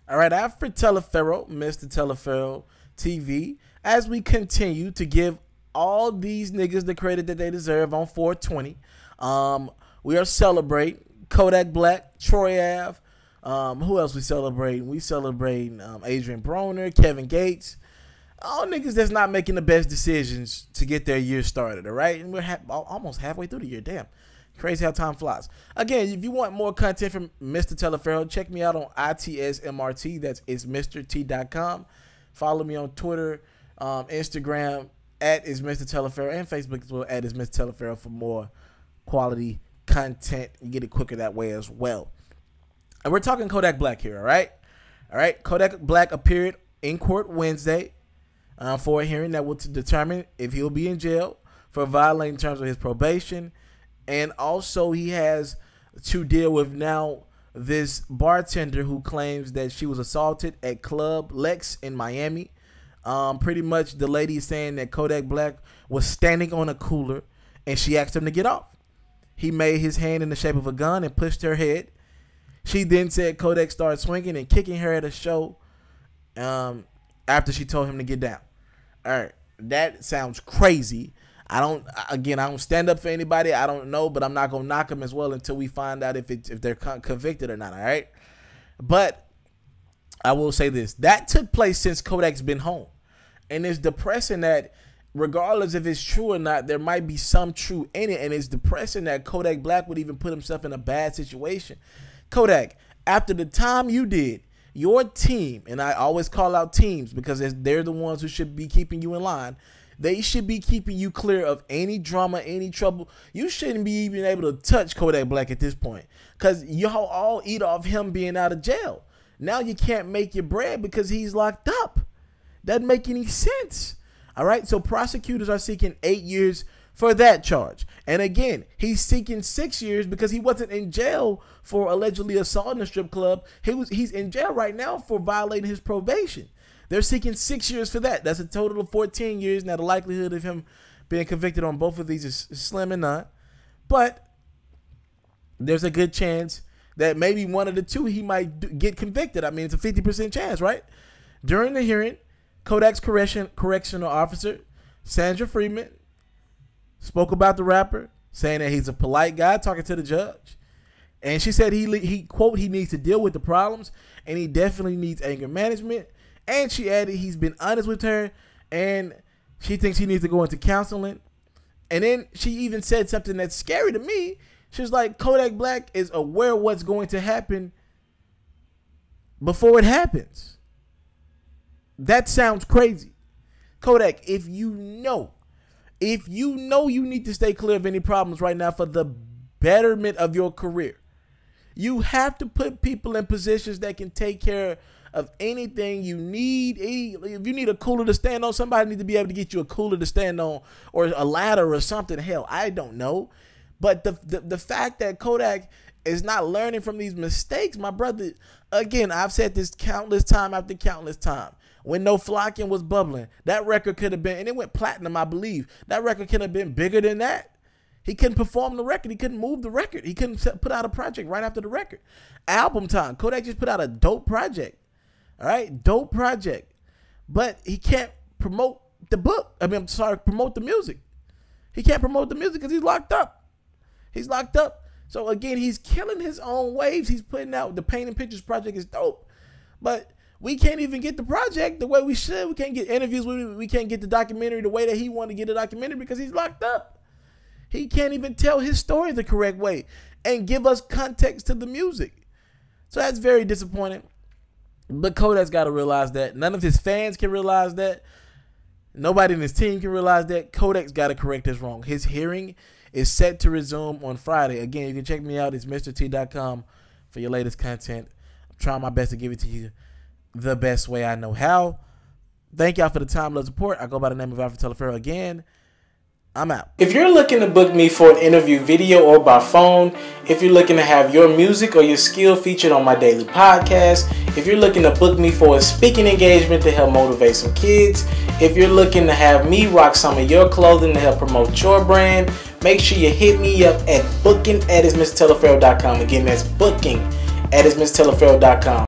All right, after Teleferro, Mr. Teleferro TV, as we continue to give all these niggas the credit that they deserve on 420, we are celebrating Kodak Black, Troy Ave. Who else we celebrating? We celebrating Adrian Broner, Kevin Gates. All niggas that's not making the best decisions to get their year started, all right? And we're almost halfway through the year. Damn. Crazy how time flies. Again, if you want more content from Mr. Teleferro, check me out on ITSMRT. That's ismrt.com. Follow me on Twitter, Instagram, at ismrteleferro, and Facebook as well, at ismrteleferro for more quality content. You get it quicker that way as well. And we're talking Kodak Black here, all right? All right, Kodak Black appeared in court Wednesday for a hearing that will determine if he'll be in jail for violating terms of his probation. And also he has to deal with now this bartender who claims that she was assaulted at Club Lex in Miami. Pretty much the lady is saying that Kodak Black was standing on a cooler and she asked him to get off. He made his hand in the shape of a gun and pushed her head. She then said Kodak started swinging and kicking her at a show after she told him to get down. All right, that sounds crazy. I don't stand up for anybody. I don't know, but I'm not gonna knock them as well until we find out if they're convicted or not. All right, but I will say this: that took place since Kodak's been home, and it's depressing that regardless if it's true or not, there might be some true in it, and it's depressing that Kodak Black would even put himself in a bad situation. Kodak, after the time you did, your team, and I always call out teams because they're the ones who should be keeping you in line. They should be keeping you clear of any drama, any trouble. You shouldn't be even able to touch Kodak Black at this point because y'all all eat off him being out of jail. Now you can't make your bread because he's locked up. Doesn't make any sense. All right, so prosecutors are seeking 8 years for that charge. And again, he's seeking 6 years because he wasn't in jail for allegedly assaulting a strip club. He's in jail right now for violating his probation. They're seeking 6 years for that. That's a total of 14 years. Now, the likelihood of him being convicted on both of these is slim and none. But there's a good chance that maybe one of the two he might get convicted. I mean, it's a 50% chance, right? During the hearing, Kodak's correctional officer, Sandra Freeman, spoke about the rapper, saying that he's a polite guy talking to the judge. And she said he quote, he needs to deal with the problems, and he definitely needs anger management. And she added he's been honest with her, and she thinks he needs to go into counseling. And then she even said something that's scary to me. She was like, Kodak Black is aware of what's going to happen before it happens. That sounds crazy. Kodak, if you know you need to stay clear of any problems right now for the betterment of your career, you have to put people in positions that can take care of anything you need. If you need a cooler to stand on, somebody needs to be able to get you a cooler to stand on or a ladder or something. Hell, I don't know. But the fact that Kodak is not learning from these mistakes, my brother, again, I've said this countless time after countless time. When No Flocking was bubbling, that record could have been, and it went platinum, I believe. That record could have been bigger than that. He couldn't perform the record. He couldn't move the record. He couldn't put out a project right after the record. Album time. Kodak just put out a dope project. All right, dope project. But he can't promote the book. Promote the music. He can't promote the music because he's locked up. He's locked up. So again, he's killing his own waves. He's putting out the Paint and Pictures project is dope. But we can't even get the project the way we should. We can't get interviews. We can't get the documentary the way that he wanted to get a documentary because he's locked up. He can't even tell his story the correct way and give us context to the music. So that's very disappointing. But Kodak's got to realize that. None of his fans can realize that. Nobody in his team can realize that. Kodak's got to correct this wrong. His hearing is set to resume on Friday. Again, you can check me out. It's MrT.com for your latest content. I'm trying my best to give it to you the best way I know how. Thank y'all for the time, love, support. I go by the name of Alfred Teleferro again. I'm out. If you're looking to book me for an interview video or by phone, if you're looking to have your music or your skill featured on my daily podcast, if you're looking to book me for a speaking engagement to help motivate some kids, if you're looking to have me rock some of your clothing to help promote your brand, make sure you hit me up at booking@ismrteleferro.com. Again, that's booking@ismrteleferro.com.